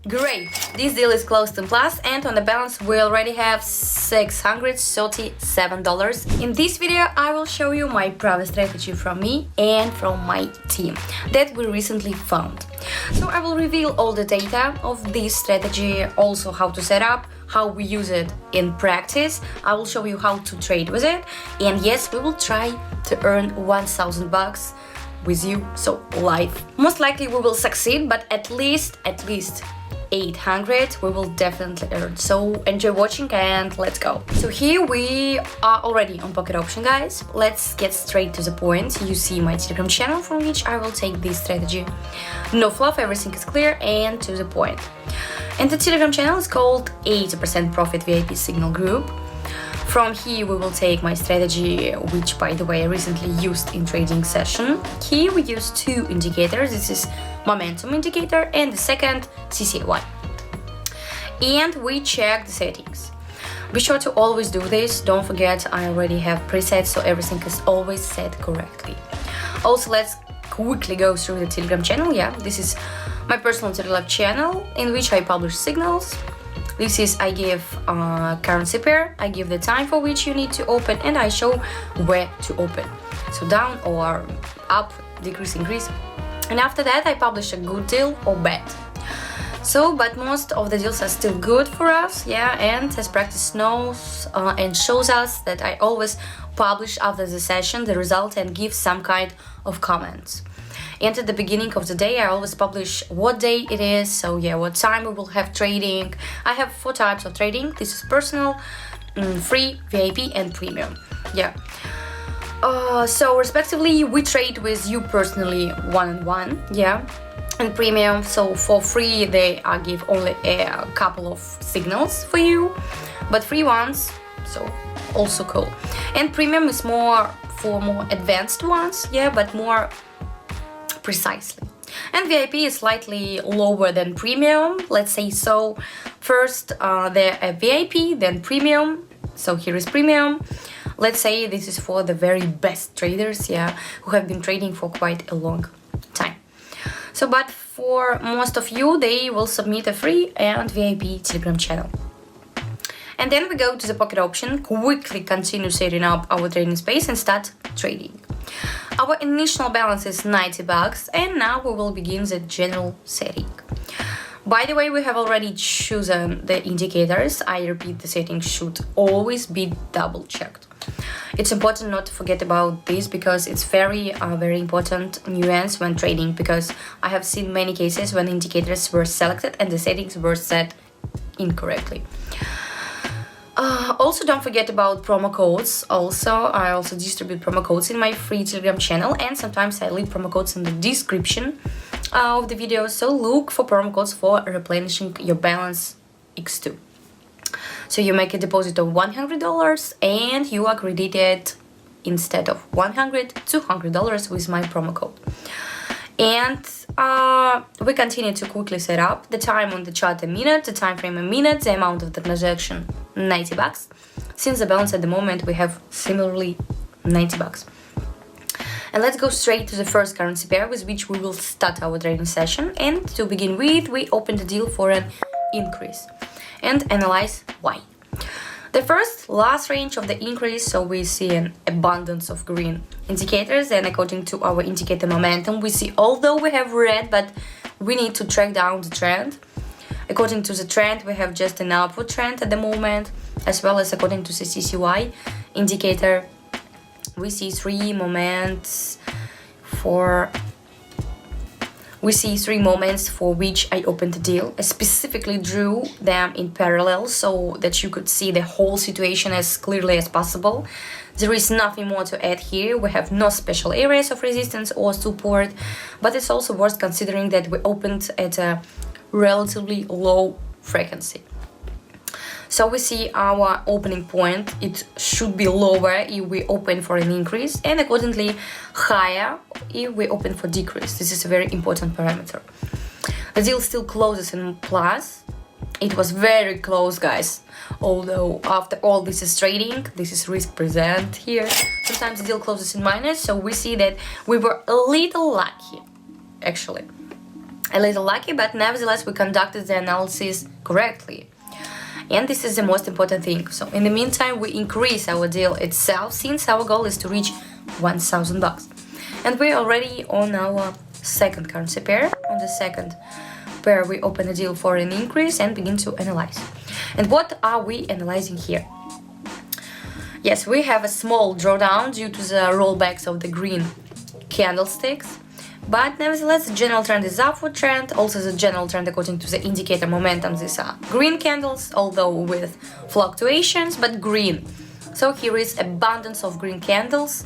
Great! This deal is closed in plus, and on the balance we already have $637. In this video I will show you my private strategy from me and from my team that we recently found. So I will reveal all the data of this strategy, also how to set up, how we use it in practice. I will show you how to trade with it, and yes, we will try to earn $1,000 with you, so live. Most likely we will succeed, but at least 800 we will definitely earn. So enjoy watching and let's go. So here we are already on Pocket Option, guys. Let's get straight to the point. You see my Telegram channel from which I will take this strategy. No fluff, everything is clear and to the point. And the Telegram channel is called 80% Profit VIP Signal Group. From here we will take my strategy, which by the way I recently used in trading session. Here we use two indicators. This is momentum indicator and the second CCY. And we check the settings. Be sure to always do this. Don't forget, I already have presets, so everything is always set correctly. Also, let's quickly go through the Telegram channel. Yeah, this is my personal Telegram channel in which I publish signals. This is, I give currency pair, I give the time for which you need to open, and I show where to open. So down or up, decrease, increase. And after that I publish a good deal or bad. So, but most of the deals are still good for us, yeah, and as practice knows and shows us that I always publish after the session the result and give some kind of comments. And at the beginning of the day I always publish what day it is, so yeah, what time we will have trading. I have 4 types of trading. This is personal, free, VIP and premium. Yeah. So respectively we trade with you personally one-on-one, yeah, and premium. So for free I give only a couple of signals for you, but free ones, so also cool. And premium is more for more advanced ones, yeah, but more precisely. And VIP is slightly lower than premium, let's say so. First they're a VIP, then premium. So here is premium. Let's say this is for the very best traders, yeah, who have been trading for quite a long time. So, but for most of you, they will submit a free and VIP Telegram channel. And then we go to the Pocket Option, quickly continue setting up our trading space and start trading. Our initial balance is $90, and now we will begin the general setting. By the way, we have already chosen the indicators. I repeat, the settings should always be double checked. It's important not to forget about this because it's very important nuance when trading, because I have seen many cases when indicators were selected and the settings were set incorrectly. Also, don't forget about promo codes. I also distribute promo codes in my free Telegram channel, and sometimes I leave promo codes in the description of the video, so look for promo codes for replenishing your balance X2. So you make a deposit of $100 and you are credited instead of $100, $200 with my promo code. And we continue to quickly set up the time on the chart a minute, the time frame a minute, the amount of the transaction $90. Since the balance at the moment we have similarly $90. And let's go straight to the first currency pair with which we will start our trading session. And to begin with, we open the deal for an increase and analyze why. The first last range of the increase, so we see an abundance of green indicators, and according to our indicator momentum we see, although we have red, but we need to track down the trend. According to the trend we have just an upward trend at the moment, as well as according to the CCY indicator we see 3 moments for which I opened the deal. I specifically drew them in parallel so that you could see the whole situation as clearly as possible. There is nothing more to add here. We have no special areas of resistance or support, but it's also worth considering that we opened at a relatively low frequency. So we see our opening point, it should be lower if we open for an increase, and accordingly higher if we open for decrease. This is a very important parameter. The deal still closes in plus. It was very close, guys. Although after all this is trading, this is risk present here. Sometimes the deal closes in minus, so we see that we were a little lucky, actually. a little lucky, but nevertheless we conducted the analysis correctly. And this is the most important thing. So in the meantime, we increase our deal itself, since our goal is to reach $1,000. And we're already on our second currency pair. On the second pair, we open a deal for an increase and begin to analyze. And what are we analyzing here? Yes, we have a small drawdown due to the rollbacks of the green candlesticks. But nevertheless, the general trend is upward trend. Also, the general trend according to the indicator momentum, these are green candles, although with fluctuations, but green. So here is abundance of green candles.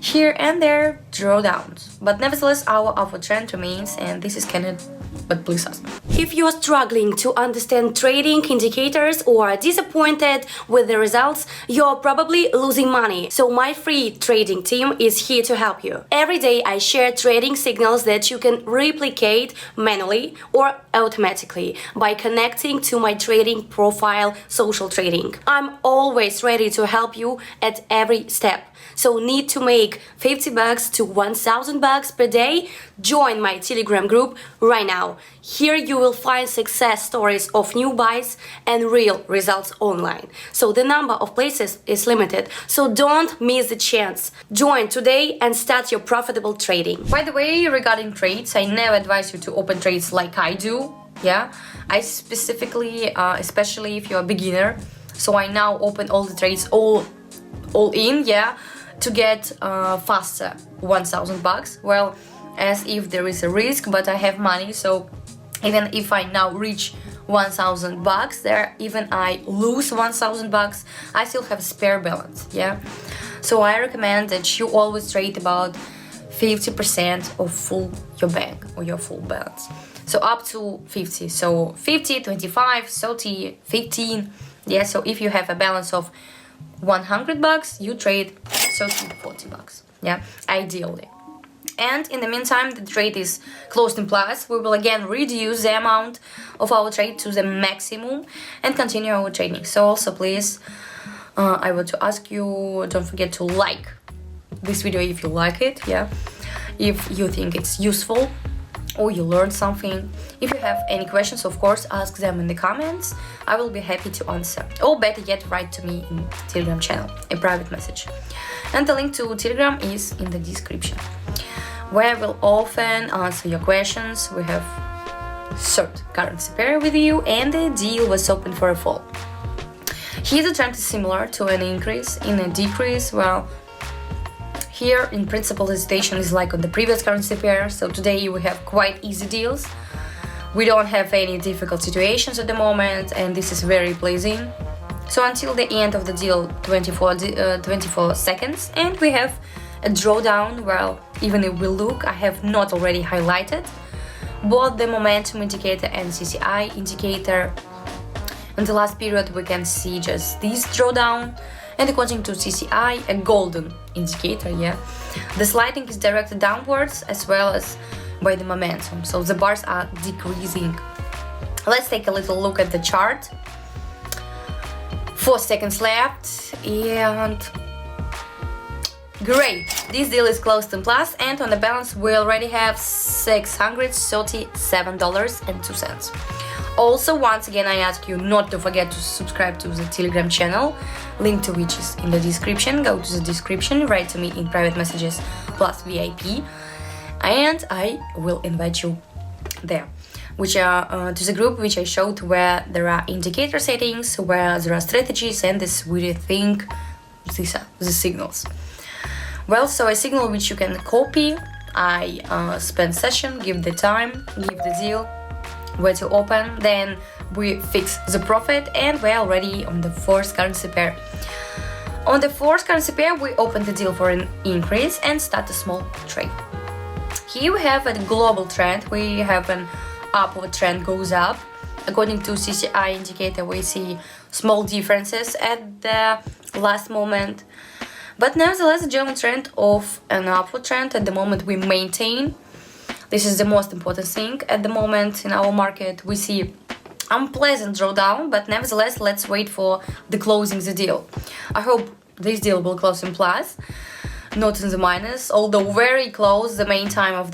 Here and there, drawdowns. But nevertheless, our upward trend remains, and this is cannot but please us. If you are struggling to understand trading indicators or are disappointed with the results, you're probably losing money. So my free trading team is here to help you. Every day I share trading signals that you can replicate manually or automatically by connecting to my trading profile, Social Trading. I'm always ready to help you at every step. So need to make $50 to $1,000 per day? Join my Telegram group right now. Here you will find success stories of new buys and real results online. So the number of places is limited, so don't miss the chance. Join today and start your profitable trading. By the way, regarding trades, I never advise you to open trades like I do. Yeah, I specifically, especially if you're a beginner, so I now open all the trades all in, yeah, to get faster $1,000. Well, as if there is a risk, but I have money, so even if I now reach $1,000 there, even I lose $1,000, I still have spare balance, yeah. So I recommend that you always trade about 50% of full your bank or your full balance. So up to 50, so 50, 25, 30, 15, yeah. So if you have a balance of $100, you trade $30-40, yeah, ideally. And in the meantime, the trade is closed in plus. We will again reduce the amount of our trade to the maximum and continue our trading. So also please, I want to ask you, don't forget to like this video if you like it, yeah, if you think it's useful or you learned something. If you have any questions, of course, ask them in the comments. I will be happy to answer. Or better yet, write to me in Telegram channel, a private message. And the link to Telegram is in the description, where I will often answer your questions. We have third currency pair with you, and the deal was open for a fall. Here the trend is similar to an increase. In a decrease, well, here in principle the situation is like on the previous currency pair. So today we have quite easy deals. We don't have any difficult situations at the moment, and this is very pleasing. So until the end of the deal, 24 seconds, and we have a drawdown. Well, even if we look, I have not already highlighted both the momentum indicator and CCI indicator. In the last period we can see just this drawdown, and according to CCI, a golden indicator, yeah. The sliding is directed downwards as well as by the momentum, so the bars are decreasing. Let's take a little look at the chart. 4 seconds left, and great! This deal is closed in plus, and on the balance we already have $637.02. Also, once again, I ask you not to forget to subscribe to the Telegram channel, link to which is in the description. Go to the description, write to me in private messages plus VIP, and I will invite you there, which are to the group which I showed, where there are indicator settings, where there are strategies, and this we think these are the signals. Well, so a signal which you can copy. I spend session, give the time, give the deal, where to open, then we fix the profit, and we're already on the fourth currency pair. On the fourth currency pair, we open the deal for an increase and start a small trade. Here we have a global trend. We have an upward trend goes up. According to CCI indicator, we see small differences at the last moment. But nevertheless, the general trend of an upward trend at the moment we maintain. This is the most important thing at the moment in our market. We see unpleasant drawdown, but nevertheless, let's wait for the closing the deal. I hope this deal will close in plus, not in the minus, although very close the main time of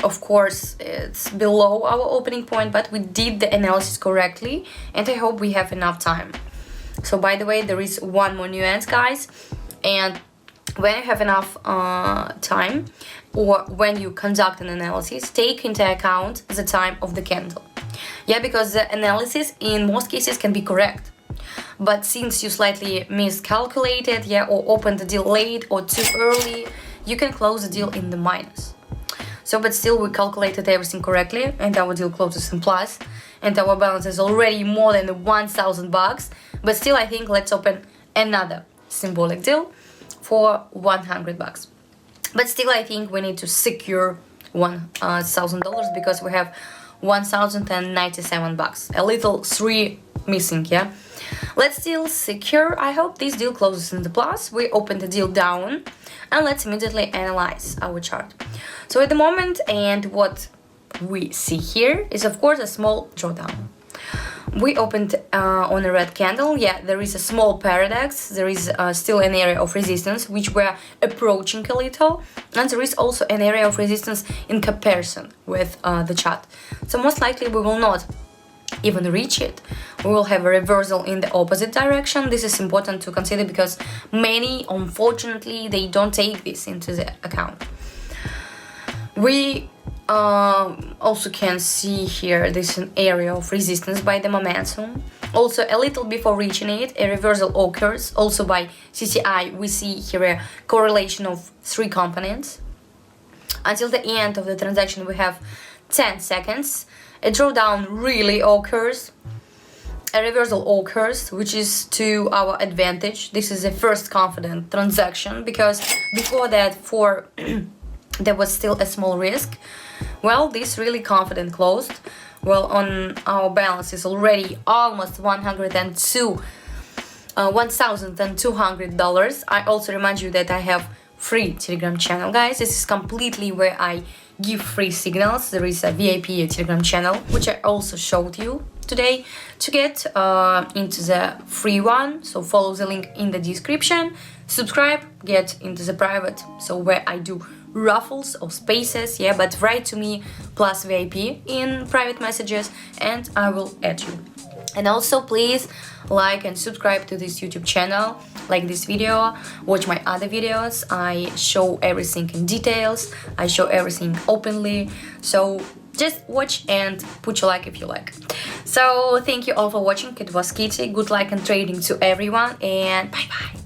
Of course, it's below our opening point, but we did the analysis correctly, and I hope we have enough time. So by the way, there is one more nuance, guys, and when you have enough time, or when you conduct an analysis, take into account the time of the candle. Yeah, because the analysis in most cases can be correct. But since you slightly miscalculated, yeah, or opened the deal late or too early, you can close the deal in the minus. So, but still we calculated everything correctly, and our deal closes in plus, and our balance is already more than $1,000. But still, I think let's open another symbolic deal for $100. But still, I think we need to secure $1,000 because we have $1,097. A little 3 missing, yeah. Let's still secure. I hope this deal closes in the plus. We open the deal down, and let's immediately analyze our chart. So at the moment, and what we see here is of course a small drawdown. We opened on a red candle. Yeah, there is a small paradox. There is still an area of resistance which we're approaching a little, and there is also an area of resistance in comparison with the chart. So most likely we will not even reach it. We will have a reversal in the opposite direction. This is important to consider because many, unfortunately, they don't take this into the account. We also can see here this an area of resistance by the momentum. Also, a little before reaching it, a reversal occurs. Also by CCI, we see here a correlation of 3 components. Until the end of the transaction, we have 10 seconds. A drawdown really occurs. A reversal occurs, which is to our advantage. This is a first confident transaction because before that, there was still a small risk. Well, this really confident closed. Well, on our balance is already almost $1,200. I also remind you that I have free Telegram channel, guys. This is completely where I give free signals. There is a VIP Telegram channel, which I also showed you today. To get into the free one, so follow the link in the description, subscribe, get into the private, so where I do raffles of spaces, yeah, but write to me plus VIP in private messages and I will add you. And also please like and subscribe to this YouTube channel, like this video, watch my other videos. I show everything in details, I show everything openly, so just watch and put your like if you like. So thank you all for watching. It was Kitty. Good luck and trading to everyone, and bye bye.